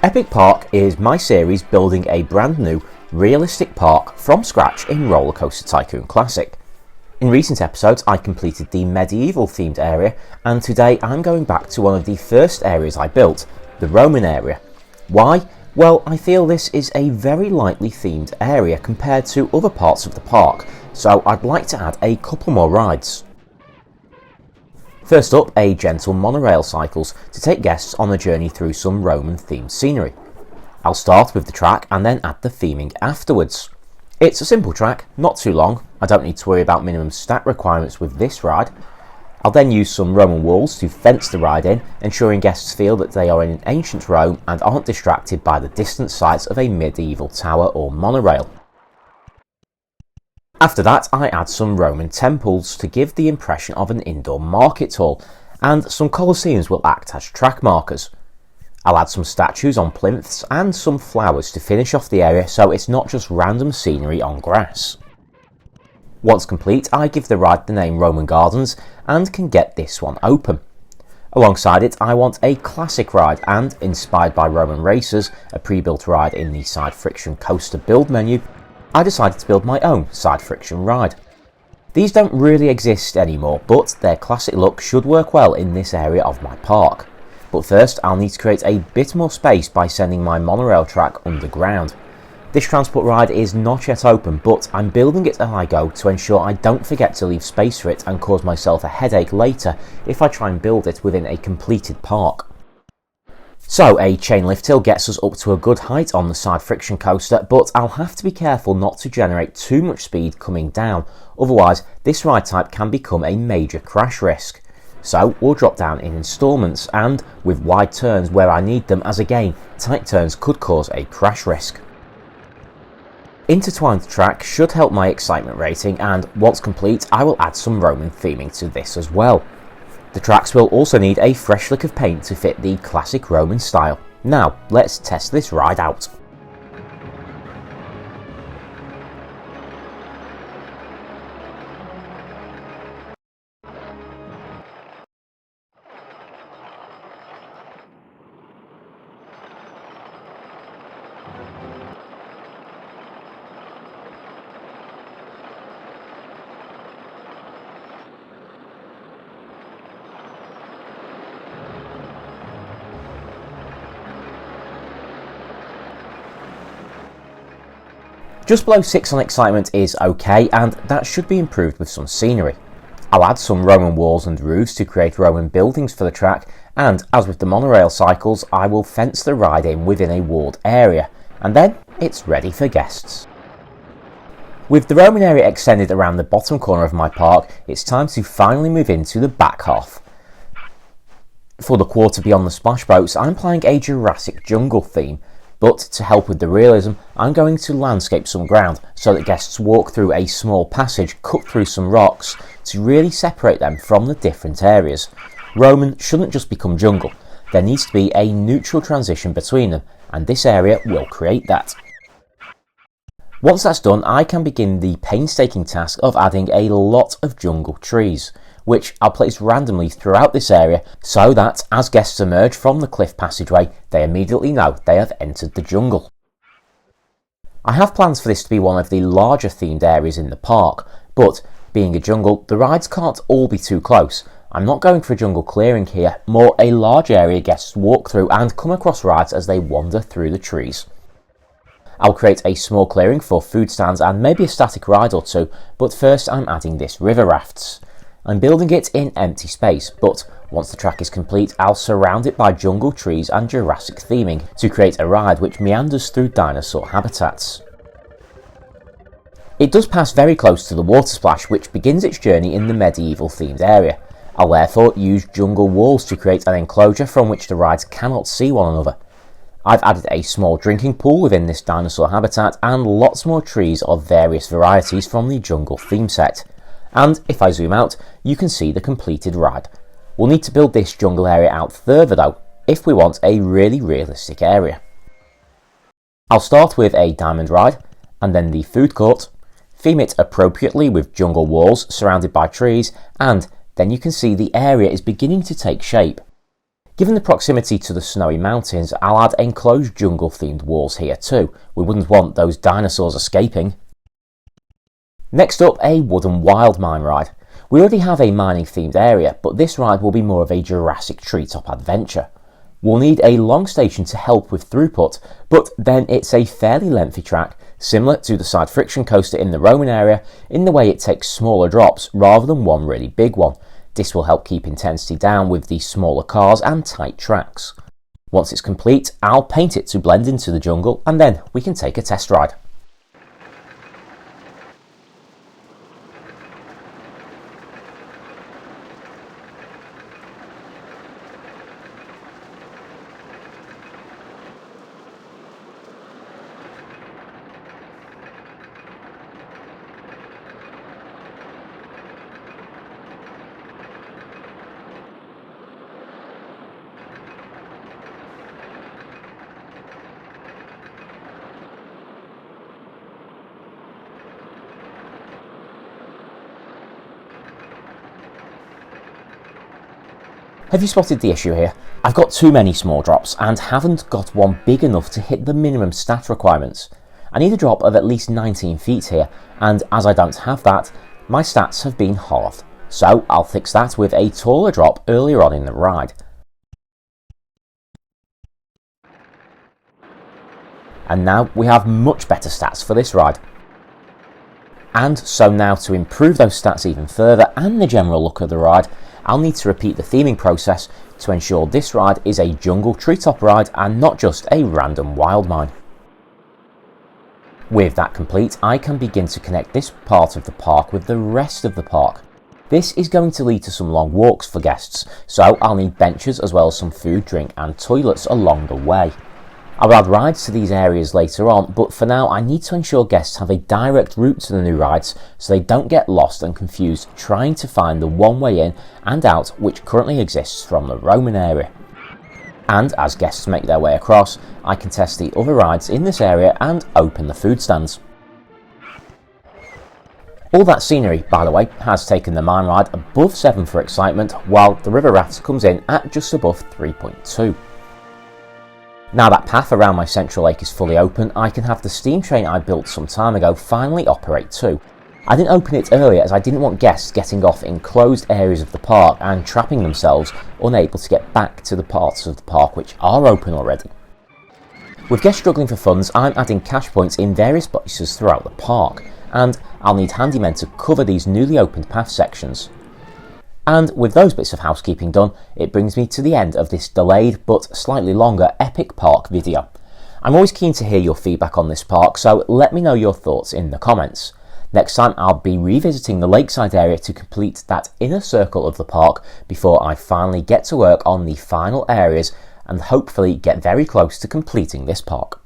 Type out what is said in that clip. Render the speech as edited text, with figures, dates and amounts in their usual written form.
Epic Park is my series building a brand new, realistic park from scratch in Rollercoaster Tycoon Classic. In recent episodes I completed the medieval themed area, and today I'm going back to one of the first areas I built, the Roman area. Why? Well, I feel this is a very lightly themed area compared to other parts of the park, so I'd like to add a couple more rides. First up, a gentle monorail cycles to take guests on a journey through some Roman themed scenery. I'll start with the track and then add the theming afterwards. It's a simple track, not too long. I don't need to worry about minimum stat requirements with this ride. I'll then use some Roman walls to fence the ride in, ensuring guests feel that they are in ancient Rome and aren't distracted by the distant sights of a medieval tower or monorail. After that, I add some Roman temples to give the impression of an indoor market hall, and some colosseums will act as track markers. I'll add some statues on plinths and some flowers to finish off the area so it's not just random scenery on grass. Once complete, I give the ride the name Roman Gardens and can get this one open. Alongside it, I want a classic ride, and inspired by Roman racers, a pre-built ride in the side friction coaster build menu, I decided to build my own side friction ride. These don't really exist anymore, but their classic look should work well in this area of my park. But first I'll need to create a bit more space by sending my monorail track underground. This transport ride is not yet open, but I'm building it as I go to ensure I don't forget to leave space for it and cause myself a headache later if I try and build it within a completed park. So a chain lift hill gets us up to a good height on the side friction coaster, but I'll have to be careful not to generate too much speed coming down, otherwise this ride type can become a major crash risk. So we'll drop down in installments and with wide turns where I need them, as again tight turns could cause a crash risk. Intertwined track should help my excitement rating, and once complete I will add some Roman theming to this as well. The tracks will also need a fresh lick of paint to fit the classic Roman style. Now let's test this ride out. Just below 6 on excitement is okay, and that should be improved with some scenery. I'll add some Roman walls and roofs to create Roman buildings for the track, and as with the monorail cycles, I will fence the ride in within a walled area, and then it's ready for guests. With the Roman area extended around the bottom corner of my park, it's time to finally move into the back half. For the quarter beyond the splash boats, I'm playing a Jurassic Jungle theme, but to help with the realism, I'm going to landscape some ground so that guests walk through a small passage cut through some rocks to really separate them from the different areas. Roman shouldn't just become jungle, there needs to be a neutral transition between them, and this area will create that. Once that's done, I can begin the painstaking task of adding a lot of jungle trees, which I'll place randomly throughout this area so that as guests emerge from the cliff passageway, they immediately know they have entered the jungle. I have plans for this to be one of the larger themed areas in the park, but being a jungle, the rides can't all be too close. I'm not going for a jungle clearing here, more a large area guests walk through and come across rides as they wander through the trees. I'll create a small clearing for food stands and maybe a static ride or two, but first I'm adding this river rafts. I'm building it in empty space, but once the track is complete, I'll surround it by jungle trees and Jurassic theming to create a ride which meanders through dinosaur habitats. It does pass very close to the water splash, which begins its journey in the medieval themed area. I'll therefore use jungle walls to create an enclosure from which the rides cannot see one another. I've added a small drinking pool within this dinosaur habitat and lots more trees of various varieties from the jungle theme set. And if I zoom out, you can see the completed ride. We'll need to build this jungle area out further though, if we want a really realistic area. I'll start with a diamond ride, and then the food court, theme it appropriately with jungle walls surrounded by trees, and then you can see the area is beginning to take shape. Given the proximity to the snowy mountains, I'll add enclosed jungle themed walls here too. We wouldn't want those dinosaurs escaping. Next up, a wooden wild mine ride. We already have a mining themed area, but this ride will be more of a Jurassic treetop adventure. We'll need a long station to help with throughput, but then it's a fairly lengthy track, similar to the side friction coaster in the Roman area, in the way it takes smaller drops rather than one really big one. This will help keep intensity down with the smaller cars and tight tracks. Once it's complete, I'll paint it to blend into the jungle, and then we can take a test ride. Have you spotted the issue here? I've got too many small drops and haven't got one big enough to hit the minimum stat requirements. I need a drop of at least 19 feet here, and as I don't have that, my stats have been halved. So I'll fix that with a taller drop earlier on in the ride. And now we have much better stats for this ride. And so now to improve those stats even further and the general look of the ride, I'll need to repeat the theming process to ensure this ride is a jungle treetop ride and not just a random wild mine. With that complete, I can begin to connect this part of the park with the rest of the park. This is going to lead to some long walks for guests, so I'll need benches as well as some food, drink and toilets along the way. I'll add rides to these areas later on, but for now I need to ensure guests have a direct route to the new rides so they don't get lost and confused trying to find the one way in and out which currently exists from the Roman area. And as guests make their way across, I can test the other rides in this area and open the food stands. All that scenery, by the way, has taken the mine ride above 7 for excitement, while the river raft comes in at just above 3.2. Now that path around my central lake is fully open, I can have the steam train I built some time ago finally operate too. I didn't open it earlier as I didn't want guests getting off in closed areas of the park and trapping themselves unable to get back to the parts of the park which are open already. With guests struggling for funds, I'm adding cash points in various places throughout the park, and I'll need handymen to cover these newly opened path sections. And with those bits of housekeeping done, it brings me to the end of this delayed but slightly longer Epic Park video. I'm always keen to hear your feedback on this park, so let me know your thoughts in the comments. Next time I'll be revisiting the lakeside area to complete that inner circle of the park before I finally get to work on the final areas and hopefully get very close to completing this park.